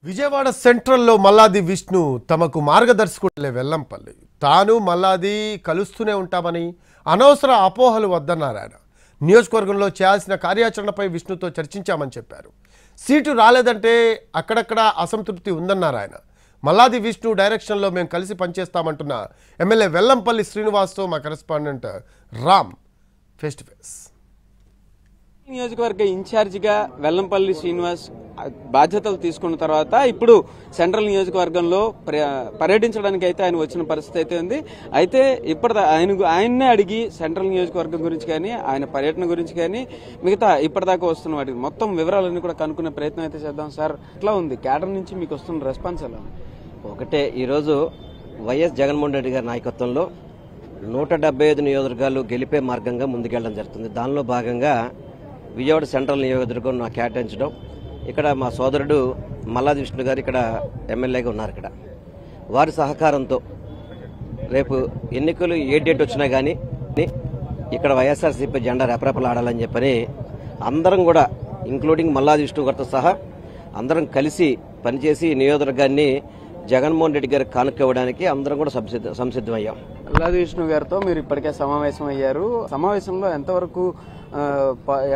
విజయవాడ సెంట్రల్లో మల్లాది విష్ణు తమకు మార్గదర్శకుడు వెల్లంపల్లి తాను మల్లాది కలుస్తూనే ఉంటామని అనవసర అపోహలు వద్దన్నారు ఆయన. నియోజకవర్గంలో చేయాల్సిన కార్యాచరణపై విష్ణుతో చర్చించామని చెప్పారు. సీటు రాలేదంటే అక్కడక్కడ అసంతృప్తి ఉందన్నారు ఆయన. మల్లాది విష్ణు డైరెక్షన్లో మేము కలిసి పనిచేస్తామంటున్న ఎమ్మెల్యే వెల్లంపల్లి శ్రీనివాస్తో మా correspondent Ram face to face. నియోజకవర్గ ఇన్ఛార్జిగా వెల్లంపల్లి శ్రీనివాస్ బాధ్యతలు తీసుకున్న తర్వాత ఇప్పుడు సెంట్రల్ నియోజకవర్గంలో పర్యటించడానికి అయితే ఆయన వచ్చిన పరిస్థితి అయితే ఉంది. అయితే ఆయన్నే అడిగి సెంట్రల్ నియోజకవర్గం గురించి కానీ ఆయన పర్యటన గురించి కానీ మిగతా ఇప్పటిదాకా వస్తున్న వాటికి మొత్తం వివరాలన్నీ కూడా కనుక్కునే ప్రయత్నం అయితే చేద్దాం. సార్, ఎట్లా ఉంది కేడర్ నుంచి మీకు వస్తున్న రెస్పాన్స్ ఎలా ఉంది? ఒకటే, ఈరోజు వైఎస్ జగన్మోహన్ రెడ్డి గారి నాయకత్వంలో 175 నియోజకవర్గాలు గెలిపే మార్గంగా ముందుకెళ్లడం జరుగుతుంది. దానిలో భాగంగా విజయవాడ సెంట్రల్ నియోజకవర్గం నాకు కేటాయించడం, ఇక్కడ మా సోదరుడు మల్లాది విష్ణు గారు ఇక్కడ ఎమ్మెల్యేగా ఉన్నారు. ఇక్కడ వారి సహకారంతో రేపు ఎన్నికలు ఏ డేట్ వచ్చినా కానీ ఇక్కడ వైఎస్ఆర్సీపీ జెండా రెపరెపలు ఆడాలని చెప్పని అందరం కూడా ఇంక్లూడింగ్ మల్లాది విష్ణు గారితో సహా అందరం కలిసి పనిచేసి నియోజకవర్గాన్ని జగన్మోహన్ రెడ్డి గారికి కానుక్కోవడానికి అందరం కూడా సంసిద్ధమయ్యాం. మల్లాది విష్ణు గారితో మీరు ఇప్పటికే సమావేశం అయ్యారు. సమావేశంలో ఎంతవరకు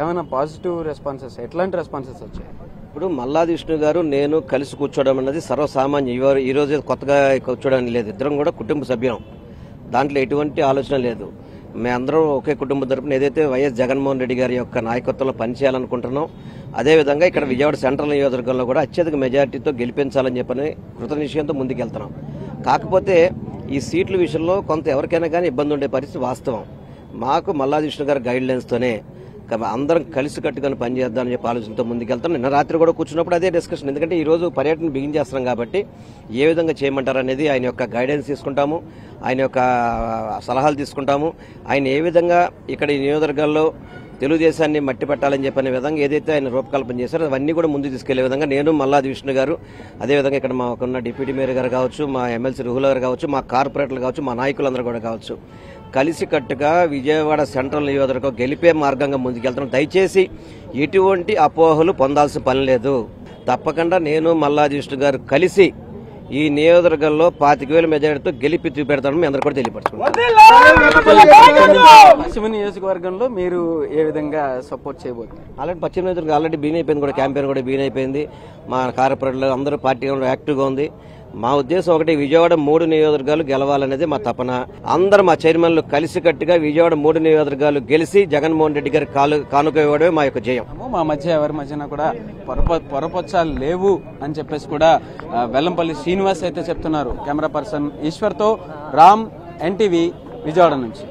ఏమైనా పాజిటివ్ రెస్పాన్సెస్, ఎట్లాంటి రెస్పాన్సెస్ వచ్చాయి? ఇప్పుడు మల్లాది విష్ణు గారు నేను కలిసి కూర్చోవడం అన్నది సర్వసామాన్యం. ఈ రోజు కొత్తగా కూర్చోవడం లేదు. ఇద్దరం కూడా కుటుంబ సభ్యులం. దాంట్లో ఎటువంటి ఆలోచన లేదు. మేమందరం ఒకే కుటుంబ తరపున ఏదైతే వైఎస్ జగన్మోహన్ రెడ్డి గారి యొక్క నాయకత్వంలో పనిచేయాలనుకుంటున్నాం, అదేవిధంగా ఇక్కడ విజయవాడ సెంట్రల్ నియోజకవర్గంలో కూడా అత్యధిక మెజార్టీతో గెలిపించాలని చెప్పని కృతనిశ్చయంతో ముందుకెళ్తున్నాం. కాకపోతే ఈ సీట్ల విషయంలో కొంత ఎవరికైనా కానీ ఇబ్బంది ఉండే పరిస్థితి వాస్తవం. మాకు మల్లాది విష్ణు గారి గైడ్ లైన్స్తోనే అందరం కలిసి కట్టుకొని పనిచేద్దామని చెప్పి ఆలోచనతో ముందుకెళ్తాం. నిన్న రాత్రి కూడా కూర్చున్నప్పుడు అదే డిస్కషన్. ఎందుకంటే ఈ రోజు పర్యటన బిగిన్ చేస్తున్నాం కాబట్టి ఏ విధంగా చేయమంటారు అనేది ఆయన యొక్క గైడెన్స్ తీసుకుంటాము, ఆయన యొక్క సలహాలు తీసుకుంటాము. ఆయన ఏ విధంగా ఇక్కడ ఈ నియోజకవర్గాల్లో తెలుగుదేశాన్ని మట్టి పెట్టాలని చెప్పిన విధంగా ఏదైతే ఆయన రూపకల్పన చేశారో అవన్నీ కూడా ముందుకు తీసుకెళ్లే విధంగా నేను మల్లాది విష్ణు గారు, అదేవిధంగా ఇక్కడ మాకున్న డిప్యూటీ మేయర్ గారు కావచ్చు, మా ఎమ్మెల్సీ రుహుల్ గారు కావచ్చు, మా కార్పొరేటర్లు కావచ్చు, మా నాయకులందరూ కూడా కావచ్చు, కలిసికట్టుగా విజయవాడ సెంట్రల్ నియోజకవర్గం గెలిపే మార్గంగా ముందుకెళ్తున్నాం. దయచేసి ఎటువంటి అపోహలు పొందాల్సిన పని లేదు. తప్పకుండా నేను మల్లాది విష్ణు గారు కలిసి ఈ నియోజకవర్గంలో 25,000 మెజారిటీతో గెలిపి చూపెడతాను. మీ అందరూ కూడా తెలియపరచుకుంటారు. పశ్చిమ నియోజకవర్గంలో మీరు ఏ విధంగా సపోర్ట్ చేయబోతున్నారు? పశ్చిమ నియోజకవర్గం ఆల్రెడీ బీన్ అయిపోయింది, కూడా క్యాంపెయిన్ కూడా బీన్ అయిపోయింది. మా కార్పొరేటర్లు అందరూ పార్టీ యాక్టివ్గా ఉంది. మా ఉద్దేశం ఒకటి, విజయవాడ 3 నియోజకవర్గాలు గెలవాలనేది మా తపన. అందరూ మా చైర్మన్లు కలిసికట్టుగా విజయవాడ 3 నియోజకవర్గాలు గెలిచి జగన్మోహన్ రెడ్డి గారి కానుక ఇవ్వడమే మా యొక్క జయం. మా మధ్య ఎవరి మధ్యన కూడా పొరపచ్చాలు లేవు అని చెప్పేసి కూడా వెల్లంపల్లి శ్రీనివాస్ అయితే చెప్తున్నారు. కెమెరా పర్సన్ ఈశ్వర్తో రామ్, ఎన్టీవీ, విజయవాడ నుంచి.